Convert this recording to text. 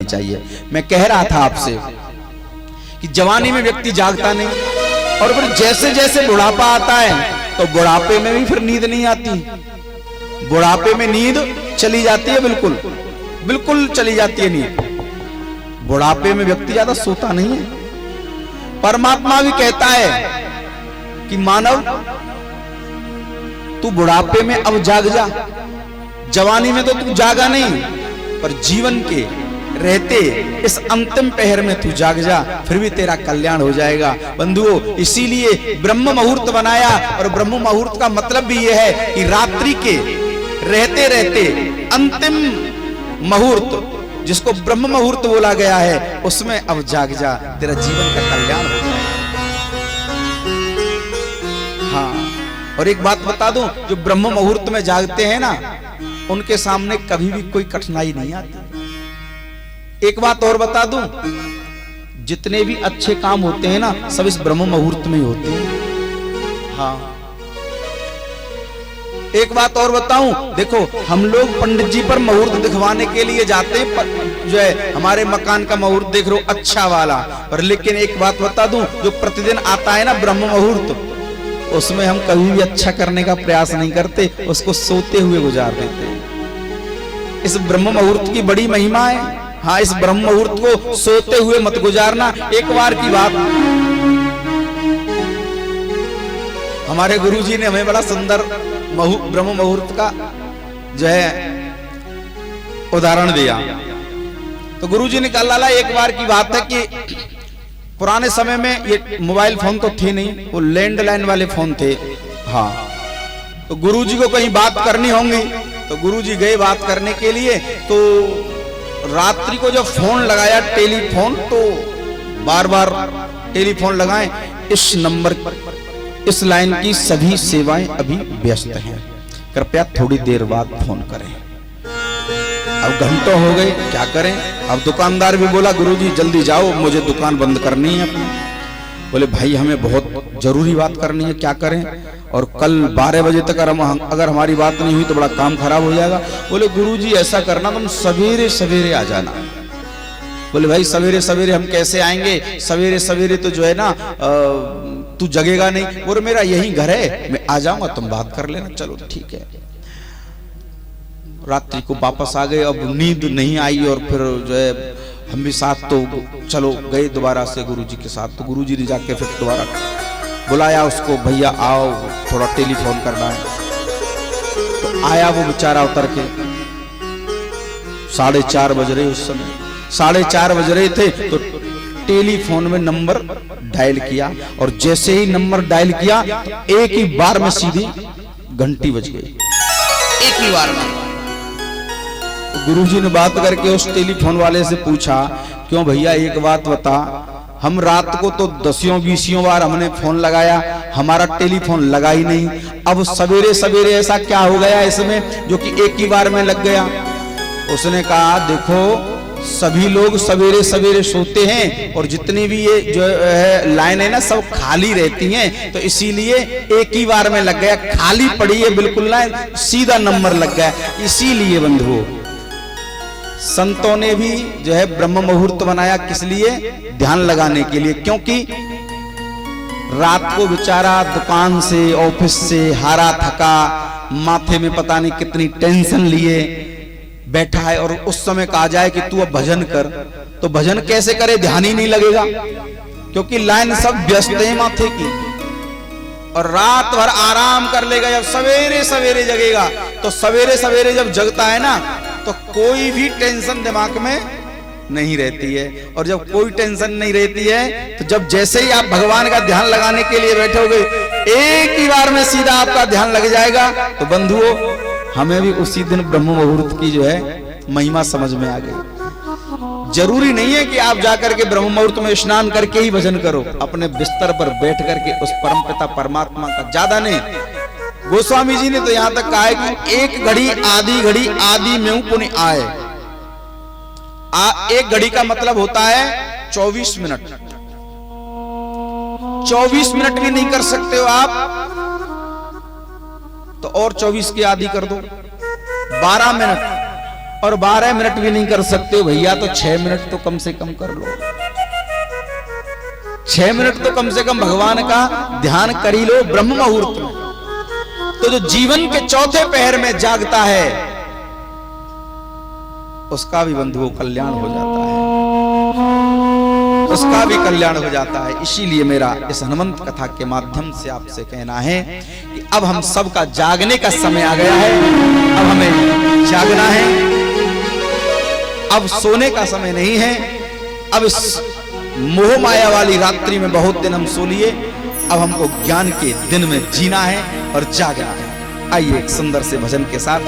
चाहिए। मैं कह रहा था आपसे कि जवानी में व्यक्ति जागता नहीं, और फिर जैसे जैसे बुढ़ापा आता है तो बुढ़ापे में भी फिर नींद नहीं आती, बुढ़ापे में नींद चली जाती है, बिल्कुल बिल्कुल चली जाती है नींद। बुढ़ापे में व्यक्ति ज्यादा सोता नहीं है। परमात्मा भी कहता है कि मानव तू बुढ़ापे में अब जाग जा, जवानी में तो तू जागा नहीं, पर जीवन के रहते इस अंतिम पहर में तू जाग जा, फिर भी तेरा कल्याण हो जाएगा। बंधुओं, इसीलिए ब्रह्म मुहूर्त बनाया, और ब्रह्म मुहूर्त का मतलब भी यह है कि रात्रि के रहते रहते अंतिम मुहूर्त, जिसको ब्रह्म मुहूर्त बोला गया है, उसमें अब जाग जा, तेरा जीवन का कल्याण हो जाएगा। हाँ, और एक बात बता दूं, जो ब्रह्म मुहूर्त में जागते हैं ना, उनके सामने कभी भी कोई कठिनाई नहीं आती। एक बात और बता दूं, जितने भी अच्छे काम होते हैं ना, सब इस ब्रह्म मुहूर्त में ही होते हैं। हाँ, एक बात और बताऊं, देखो हम लोग पंडित जी पर मुहूर्त दिखवाने के लिए जाते हैं, जो है हमारे मकान का मुहूर्त देख लो अच्छा वाला, पर लेकिन एक बात बता दूं, जो प्रतिदिन आता है ना ब्रह्म मुहूर्त, उसमें हम कभी भी अच्छा करने का प्रयास नहीं करते, उसको सोते हुए गुजार देते हैं। इस ब्रह्म मुहूर्त की बड़ी महिमा है। हाँ, इस ब्रह्म मुहूर्त को सोते हुए मत गुजारना। एक बार की बात, हमारे गुरुजी ने हमें बड़ा सुंदर ब्रह्म मुहूर्त का जो है उदाहरण दिया। तो गुरुजी ने कहा, लाला एक बार की बात है कि पुराने समय में ये मोबाइल फोन तो थे नहीं, वो लैंडलाइन वाले फोन थे। हाँ, तो गुरुजी को कहीं बात करनी होंगी, तो गुरुजी गए बात करने के लिए। तो रात्रि को जब फोन लगाया टेलीफोन, तो बार बार टेलीफोन लगाएं, इस नंबर इस लाइन की सभी सेवाएं अभी व्यस्त हैं, कृपया थोड़ी देर बाद फोन करें। अब घंटों हो गए, क्या करें। अब दुकानदार भी बोला, गुरुजी जल्दी जाओ, मुझे दुकान बंद करनी है अपनी। बोले भाई हमें बहुत जरूरी बात करनी है, क्या करें, और कल 12 बजे तक अगर हमारी बात नहीं हुई तो बड़ा काम खराब हो जाएगा। बोले गुरुजी ऐसा करना, तुम सवेरे सवेरे आ जाना। बोले भाई सवेरे सवेरे हम कैसे आएंगे, सवेरे सवेरे तो जो है ना तू जगेगा नहीं। बोले मेरा यही घर है, मैं आ जाऊंगा, तुम बात कर लेना। चलो ठीक है। रात्रि को वापस आ गए, अब नींद नहीं आई, और फिर जो है हम भी साथ तो चलो गए दोबारा से गुरुजी के साथ। तो गुरुजी ने जाके फिर दोबारा बुलाया उसको, भैया आओ थोड़ा टेलीफोन करना है। तो आया वो बेचारा उतर के। 4:30 बज रहे उस समय, 4:30 बज रहे थे। तो टेलीफोन में नंबर डायल किया, और जैसे ही नंबर डायल किया तो एक ही बार में सीधी घंटी बज गई, एक ही बार में। गुरुजी ने बात करके उस टेलीफोन वाले से पूछा, क्यों भैया एक बात बता, हम रात को तो 10-20 बार हमने फोन लगाया, हमारा टेलीफोन लगा ही नहीं, अब सवेरे सवेरे ऐसा क्या हो गया इसमें जो कि एक ही बार में लग गया। उसने कहा, देखो सभी लोग सवेरे सवेरे सोते हैं, और जितनी भी ये जो है लाइन है ना सब खाली रहती हैं, तो इसीलिए एक ही बार में लग गया, खाली पड़ी है बिल्कुल लाइन, सीधा नंबर लग गया। इसीलिए बंधुओं, संतों ने भी जो है ब्रह्म मुहूर्त बनाया, किस लिए, ध्यान लगाने के लिए। क्योंकि रात को बेचारा दुकान से ऑफिस से हारा थका, माथे में पता नहीं कितनी टेंशन लिए बैठा है, और उस समय कहा जाए कि तू अब भजन कर, तो भजन कैसे करे, ध्यान ही नहीं लगेगा, क्योंकि लाइन सब व्यस्त है माथे की। और रात भर आराम कर लेगा, जब सवेरे सवेरे जगेगा, तो सवेरे सवेरे जब जगता है ना, तो कोई भी टेंशन दिमाग में नहीं रहती है। और जब कोई टेंशन नहीं रहती है, तो जब जैसे ही आप भगवान का ध्यान लगाने के लिए बैठोगे, एक ही बार में सीधा आपका ध्यान लग जाएगा। तो बंधुओं, हमें भी उसी दिन ब्रह्म मुहूर्त की जो है महिमा समझ में आ गई। जरूरी नहीं है कि आप जाकर के ब्रह्म मुहूर्त में स्नान करके ही भजन करो, अपने बिस्तर पर बैठ करके उस परमपिता परमात्मा का, ज्यादा नहीं। गोस्वामी जी ने तो यहां तक कहा है कि एक घड़ी आदि में पुण्य आए। एक घड़ी का मतलब होता है 24 मिनट। 24 मिनट भी नहीं कर सकते हो आप, तो और 24 के आदि कर दो, 12 मिनट। और 12 मिनट भी नहीं कर सकते हो भैया, तो 6 मिनट तो कम से कम कर लो। 6 मिनट तो कम से कम भगवान का ध्यान कर ही लो ब्रह्म मुहूर्त में। तो जो जीवन के चौथे पहर में जागता है उसका भी बंधुओं कल्याण हो जाता है, उसका भी कल्याण हो जाता है। इसीलिए मेरा इस हनुमंत कथा के माध्यम से आपसे कहना है कि अब हम सबका जागने का समय आ गया है। अब हमें जागना है, अब सोने का समय नहीं है। अब इस मोह माया वाली रात्रि में बहुत दिन हम सो लिए, अब हमको ज्ञान के दिन में जीना है और जागना है। आइए एक सुंदर से भजन के साथ